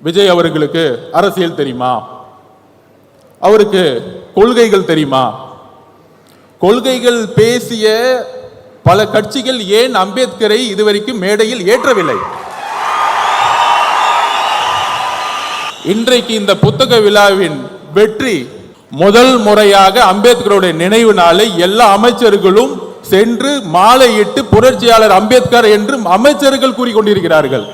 விஜய் அவர்களுக்கு அரசியல் தெரியுமா? அவருக்கு கொள்கைகள் தெரியுமா? கொள்கைகள் பேசிய பல கட்சிகள் ஏன் அம்பேத்கரை இதுவரைக்கும் மேடையில் ஏற்றவில்லை? இன்றைக்கு இந்த புத்தக விழாவின் வெற்றி, முதல் முறையாக அம்பேத்கருடைய நினைவு நாளை எல்லா அமைச்சர்களும் சென்று மாலையிட்டு புரட்சியாளர் அம்பேத்கர் என்று அமைச்சர்கள் கூறிக்கொண்டிருக்கிறார்கள்.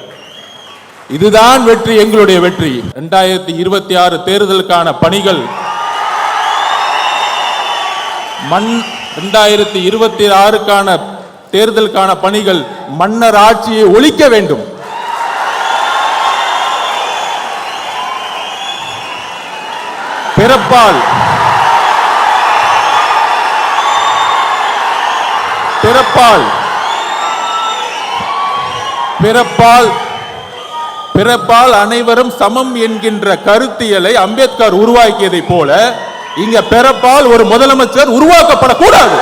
இதுதான் வெற்றி, எங்களுடைய வெற்றி. 2026 தேர்தலுக்கான பணிகள் 2026க்கான தேர்தலுக்கான பணிகள் மன்னர் ஆட்சியை ஒழிக்க வேண்டும். பிறப்பால் பிறப்பால் பிறப்பால் பிறப்பால் அனைவரும் சமம் என்கின்ற கருத்தியலை அம்பேத்கர் உருவாக்கியதை போல இங்க பிறப்பால் ஒரு முதலமைச்சர் உருவாக்கப்படக்கூடாது.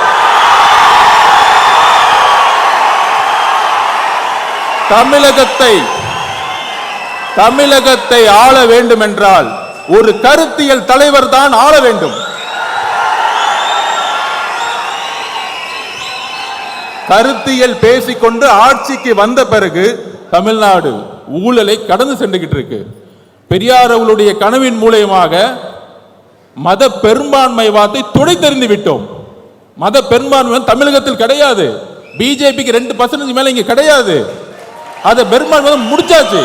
தமிழகத்தை ஆள வேண்டும் என்றால் ஒரு கருத்தியல் தலைவர் தான் ஆள வேண்டும். கருத்தியல் பேசிக்கொண்டு ஆட்சிக்கு வந்த பிறகு தமிழ்நாடு ஊழலை கடந்து சென்றுகிட்டு இருக்கு. பெரியார் அவர்களுடைய கனவின் மூலமாக மத பெரும்பான்மைவாதத்தை துடைத்தெறிந்து விட்டோம். மத பெரும்பான்மை தமிழகத்தில் கிடையாது. பிஜேபிக்கு 2% மேல இங்க கிடையாது. அதை பெரும்பான்மை முடிச்சாச்சு.